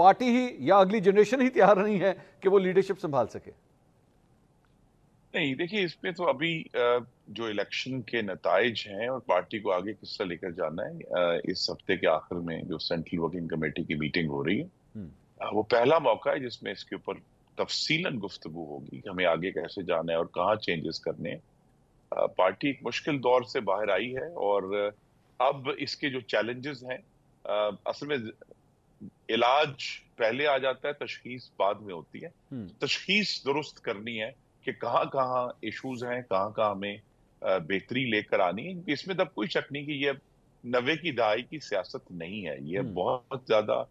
Party ہی یا اگلی generation ہی تیار نہیں ہے کہ وہ لیڈرشپ سنبھال سکے؟ نہیں دیکھیے، اس میں تو ابھی جو الیکشن کے نتائج ہیں اور پارٹی کو آگے کس طرح لے کر جانا ہے، اس ہفتے کے آخر میں جو سینٹرل ورکنگ کمیٹی کی میٹنگ ہو رہی ہے، وہ پہلا موقع ہے جس میں اس کے اوپر تفصیلاً گفتگو ہوگی کہ ہمیں آگے کیسے جانا ہے اور کہاں چینجز کرنے ہیں۔ پارٹی ایک مشکل دور سے باہر آئی ہے اور اب اس کے جو چیلنجز ہیں، اصل میں علاج پہلے آ جاتا ہے، تشخیص بعد میں ہوتی ہے۔ تشخیص درست کرنی ہے کہ کہاں کہاں ایشوز ہیں، کہاں کہاں ہمیں بہتری لے کر آنی ہے، کیونکہ اس میں تب کوئی شک نہیں کہ یہ 90 کی دہائی کی سیاست نہیں ہے، یہ بہت زیادہ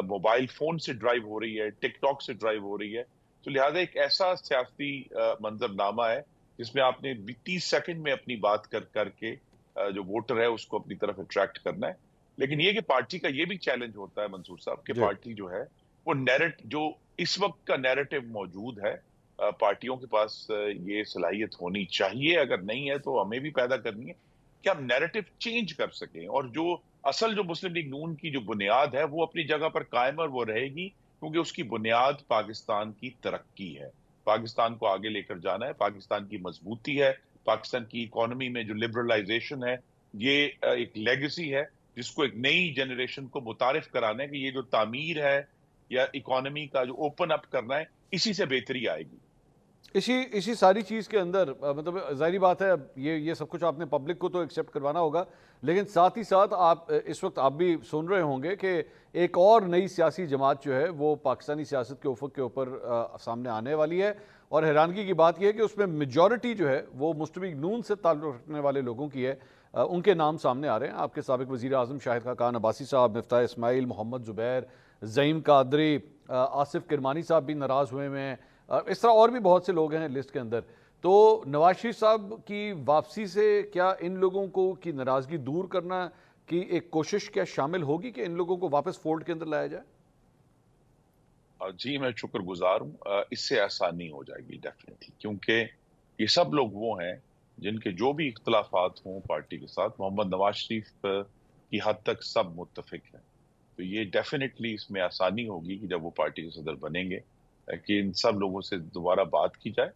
موبائل فون سے ڈرائیو ہو رہی ہے، ٹک ٹاک سے ڈرائیو ہو رہی ہے، تو لہٰذا ایک ایسا سیاسی منظر نامہ ہے جس میں آپ نے 30 سیکنڈ میں اپنی بات کر کے جو ووٹر ہے اس کو اپنی طرف اٹریکٹ کرنا ہے۔ لیکن یہ کہ پارٹی کا یہ بھی چیلنج ہوتا ہے منصور صاحب کہ پارٹی جو ہے وہ جو اس وقت کا نیریٹو موجود ہے، پارٹیوں کے پاس یہ صلاحیت ہونی چاہیے، اگر نہیں ہے تو ہمیں بھی پیدا کرنی ہے کہ ہم نیریٹو چینج کر سکیں، اور جو اصل جو مسلم لیگ نون کی جو بنیاد ہے وہ اپنی جگہ پر قائم اور وہ رہے گی، کیونکہ اس کی بنیاد پاکستان کی ترقی ہے، پاکستان کو آگے لے کر جانا ہے، پاکستان کی مضبوطی ہے، پاکستان کی اکانومی میں جو لبرلائزیشن ہے، یہ ایک لیگسی ہے جس کو ایک نئی جنریشن کو متعارف کرانا ہے کہ یہ جو تعمیر ہے یا اکانومی کا جو اوپن اپ کرنا ہے، اسی سے بہتری آئے گی۔ اسی ساری چیز کے اندر مطلب ظاہری بات ہے یہ سب کچھ آپ نے پبلک کو تو ایکسیپٹ کروانا ہوگا، لیکن ساتھ ہی ساتھ آپ اس وقت آپ بھی سن رہے ہوں گے کہ ایک اور نئی سیاسی جماعت جو ہے وہ پاکستانی سیاست کے افق کے اوپر سامنے آنے والی ہے، اور حیرانگی کی بات یہ ہے کہ اس میں میجورٹی جو ہے وہ مسلم لیگ نون سے تعلق رکھنے والے لوگوں کی ہے۔ ان کے نام سامنے آ رہے ہیں، آپ کے سابق وزیر اعظم شاہد خاقان عباسی صاحب، مفتاح اسماعیل، محمد زبیر، زعیم قادری، آصف کرمانی صاحب بھی ناراض ہوئے ہیں، اس طرح اور بھی بہت سے لوگ ہیں لسٹ کے اندر۔ تو نواز شریف صاحب کی واپسی سے کیا ان لوگوں کو کی ناراضگی دور کرنا کی ایک کوشش کیا شامل ہوگی کہ ان لوگوں کو واپس فولڈ کے اندر لایا جائے؟ جی میں شکر گزار ہوں، اس سے آسانی ہو جائے گی ڈیفینیٹلی، کیونکہ یہ سب لوگ وہ ہیں جن کے جو بھی اختلافات ہوں پارٹی کے ساتھ، محمد نواز شریف کی حد تک سب متفق ہیں، تو یہ ڈیفینیٹلی اس میں آسانی ہوگی کہ جب وہ پارٹی کے صدر بنیں گے کہ ان سب لوگوں سے دوبارہ بات کی جائے۔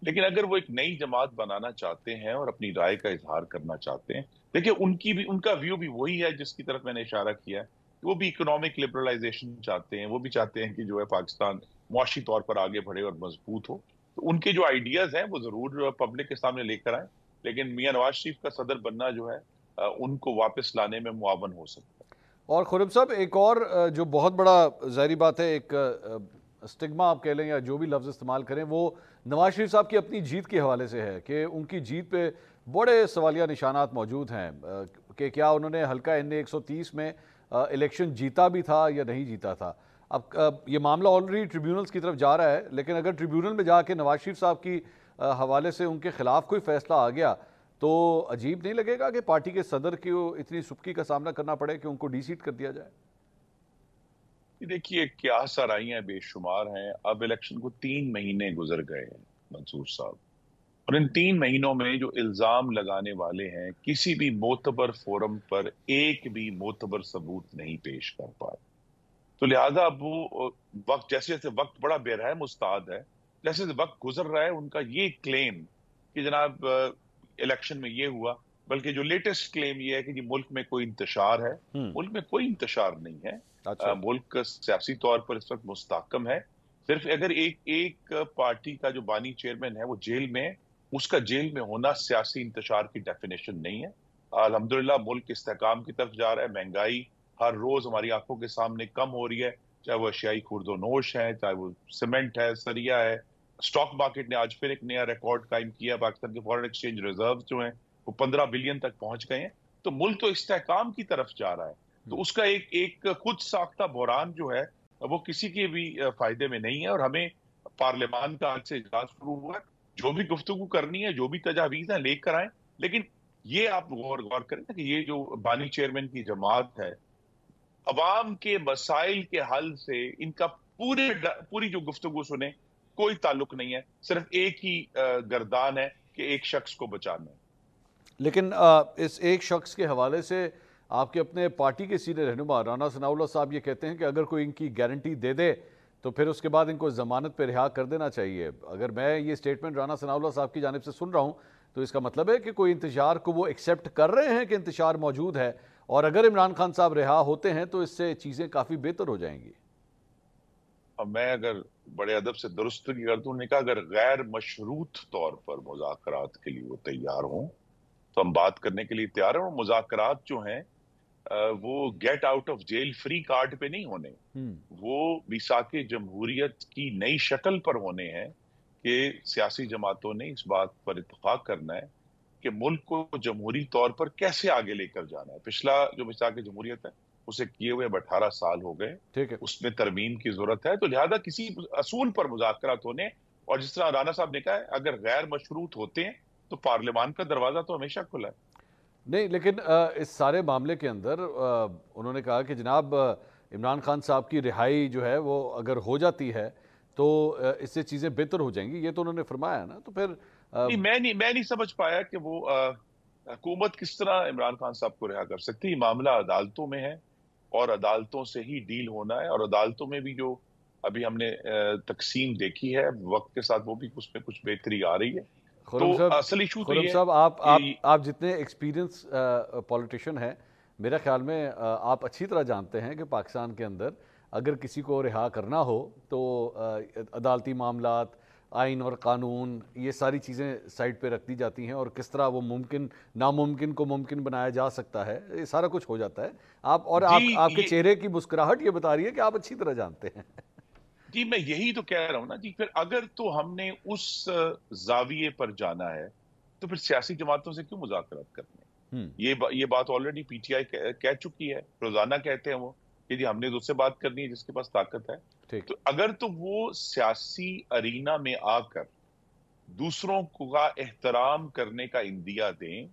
لیکن اگر وہ ایک نئی جماعت بنانا چاہتے ہیں اور اپنی رائے کا اظہار کرنا چاہتے ہیں، دیکھیں ان کا ویو بھی وہی ہے جس کی طرف میں نے اشارہ کیا ہے، وہ بھی اکنامک لبرلائزیشن چاہتے ہیں، وہ بھی چاہتے ہیں کہ جو ہے پاکستان معاشی طور پر آگے بڑھے اور مضبوط ہو، تو ان کے جو آئیڈیاز ہیں وہ ضرور پبلک کے سامنے لے کر آئیں، لیکن میاں نواز شریف کا صدر بننا جو ہے ان کو واپس لانے میں معاون ہو سکتا ہے۔ اور خورم صاحب ایک اور جو بہت بڑا ظاہری بات ہے، ایک اسٹگما آپ کہہ لیں یا جو بھی لفظ استعمال کریں، وہ نواز شریف صاحب کی اپنی جیت کے حوالے سے ہے کہ ان کی جیت پہ بڑے سوالیہ نشانات موجود ہیں کہ کیا انہوں نے حلقہ NA 130 میں الیکشن جیتا بھی تھا یا نہیں جیتا تھا۔ اب یہ معاملہ آلریڈی ٹریبیونلز کی طرف جا رہا ہے، لیکن اگر ٹریبیونل میں جا کے نواز شریف صاحب کی حوالے سے ان کے خلاف کوئی فیصلہ آ گیا تو عجیب نہیں لگے گا کہ پارٹی کے صدر کو اتنی سبکی کا سامنا کرنا پڑے کہ ان کو ڈی سیٹ کر دیا جائے؟ دیکھیے کیا سرائیاں بے شمار ہیں، اب الیکشن کو 3 مہینے گزر گئے ہیں منصور صاحب، اور ان 3 مہینوں میں جو الزام لگانے والے ہیں کسی بھی معتبر فورم پر ایک بھی معتبر ثبوت نہیں پیش کر پائے، تو لہٰذا اب وہ وقت جیسے جیسے وقت بڑا بے رحم استاد ہے، جیسے جیسے وقت گزر رہا ہے ان کا یہ کلیم کہ جناب الیکشن میں یہ ہوا، بلکہ جو لیٹسٹ کلیم یہ ہے کہ جی ملک میں کوئی انتشار ہے، ملک میں کوئی انتشار نہیں ہے، ملک سیاسی طور پر اس وقت مستحکم ہے، صرف اگر ایک پارٹی کا جو بانی چیئرمین ہے وہ جیل میں، اس کا جیل میں ہونا سیاسی انتشار کی ڈیفینیشن نہیں ہے۔ الحمدللہ ملک استحکام کی طرف جا رہا ہے، مہنگائی ہر روز ہماری آنکھوں کے سامنے کم ہو رہی ہے، چاہے وہ اشیائی خورد و نوش ہے، چاہے وہ سیمنٹ ہے، سریا ہے، اسٹاک مارکیٹ نے آج پھر ایک نیا ریکارڈ قائم کیا، پاکستان کے فارن ایکسچینج ریزرو جو ہیں وہ 15 بلین تک پہنچ گئے ہیں، تو ملک تو استحکام کی طرف جا رہا ہے، تو اس کا ایک خود ساختہ بحران جو ہے وہ کسی کے بھی فائدے میں نہیں ہے، اور ہمیں پارلیمان کا آج سے اجلاس شروع ہوا ہے، جو بھی گفتگو کرنی ہے، جو بھی تجاویز ہیں لے کر آئیں، لیکن یہ آپ غور کریں کہ یہ جو بانی چیئرمین کی جماعت ہے، عوام کے مسائل کے حل سے ان کا پوری جو گفتگو سنیں کوئی تعلق نہیں ہے، صرف ایک ہی گردان ہے کہ ایک شخص کو بچانا ہے۔ لیکن اس ایک شخص کے حوالے سے آپ کے اپنے پارٹی کے سینئر رہنما رانا ثناء اللہ صاحب یہ کہتے ہیں کہ اگر کوئی ان کی گارنٹی دے دے تو پھر اس کے بعد ان کو ضمانت پہ رہا کر دینا چاہیے. اگر میں یہ سٹیٹمنٹ رانا ثناء اللہ صاحب کی جانب سے سن رہا ہوں تو اس کا مطلب ہے کہ کوئی انتشار کو وہ ایکسیپٹ کر رہے ہیں کہ انتشار موجود ہے, اور اگر عمران خان صاحب رہا ہوتے ہیں تو اس سے چیزیں کافی بہتر ہو جائیں گی. اب میں اگر بڑے ادب سے درستگی کر دوں, نے کہا اگر غیر مشروط طور پر مذاکرات کے لیے وہ تیار ہوں تو ہم بات کرنے کے لیے تیار ہیں. اور مذاکرات جو ہیں وہ get out of jail free card پہ نہیں ہونے, وہ میثاق جمہوریت کی نئی شکل پر ہونے ہیں کہ سیاسی جماعتوں نے اس بات پر اتفاق کرنا ہے کہ ملک کو جمہوری طور پر کیسے آگے لے کر جانا ہے. پچھلا جو میثاق جمہوریت ہے اسے کیے ہوئے 18 سال ہو گئے, اس میں ترمیم کی ضرورت ہے. تو لہذا کسی اصول پر مذاکرات ہونے, اور جس طرح رانا صاحب نے کہا ہے اگر غیر مشروط ہوتے ہیں تو پارلیمان کا دروازہ تو ہمیشہ کھلا ہے. نہیں, لیکن اس سارے معاملے کے اندر انہوں نے کہا کہ جناب عمران خان صاحب کی رہائی جو ہے وہ اگر ہو جاتی ہے تو اس سے چیزیں بہتر ہو جائیں گی, یہ تو انہوں نے فرمایا نا. تو پھر میں نہیں سمجھ پایا کہ وہ حکومت کس طرح عمران خان صاحب کو رہا کر سکتی. یہ معاملہ عدالتوں میں ہے اور عدالتوں سے ہی ڈیل ہونا ہے, اور عدالتوں میں بھی جو ابھی ہم نے تقسیم دیکھی ہے وقت کے ساتھ وہ بھی اس میں کچھ بہتری آ رہی ہے. تو اصل ایشو تو یہ ہے آپ جتنے ایکسپیرینس پولیٹیشین ہیں, میرے خیال میں آپ اچھی طرح جانتے ہیں کہ پاکستان کے اندر اگر کسی کو رہا کرنا ہو تو عدالتی معاملات, آئین اور قانون, یہ ساری چیزیں سائڈ پہ رکھ دی جاتی ہیں, اور کس طرح وہ ناممکن کو ممکن بنایا جا سکتا ہے, یہ سارا کچھ ہو جاتا ہے. آپ کے چہرے کی مسکراہٹ یہ بتا رہی ہے کہ آپ اچھی طرح جانتے ہیں. جی میں یہی تو کہہ رہا ہوں نا جی. پھر اگر تو ہم نے اس زاویے پر جانا ہے تو پھر سیاسی جماعتوں سے کیوں مذاکرات کرنے ہیں؟ یہ بات آلریڈی پی ٹی آئی کہہ چکی ہے, روزانہ کہتے ہیں وہ کہ جی ہم نے اس سے بات کرنی ہے جس کے پاس طاقت ہے. تو اگر تو وہ سیاسی ارینا میں آ کر دوسروں کا احترام کرنے کا اندیا دیں,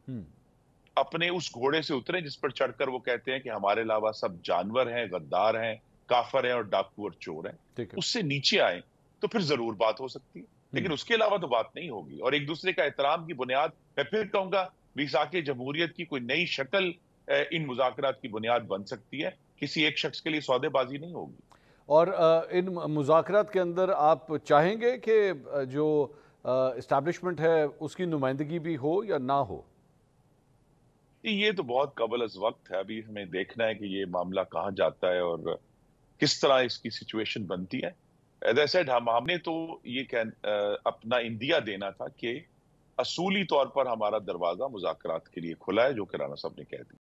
اپنے اس گھوڑے سے اتریں جس پر چڑھ کر وہ کہتے ہیں کہ ہمارے علاوہ سب جانور ہیں, غدار ہیں, کافر ہیں اور ڈاکو اور چور ہیں, اس سے نیچے آئیں تو پھر ضرور بات ہو سکتی ہے. لیکن اس کے علاوہ تو بات نہیں ہوگی. اور ایک دوسرے کا احترام کی بنیاد, میں پھر کہوں گا میثاق جمہوریت کی کوئی نئی شکل ان مذاکرات کی بنیاد بن سکتی ہے. کسی ایک شخص کے لیے سودے بازی نہیں ہوگی. اور ان مذاکرات کے اندر آپ چاہیں گے کہ جو اسٹیبلشمنٹ ہے اس کی نمائندگی بھی ہو یا نہ ہو؟ یہ تو بہت قبل از وقت ہے, ابھی ہمیں دیکھنا ہے کہ یہ معاملہ کہاں جاتا ہے اور کس طرح اس کی سچویشن بنتی ہے. ایز آئی سیڈ ہم نے تو یہ اپنا اندیا دینا تھا کہ اصولی طور پر ہمارا دروازہ مذاکرات کے لیے کھلا ہے, جو کہ رانا صاحب نے کہہ دیا.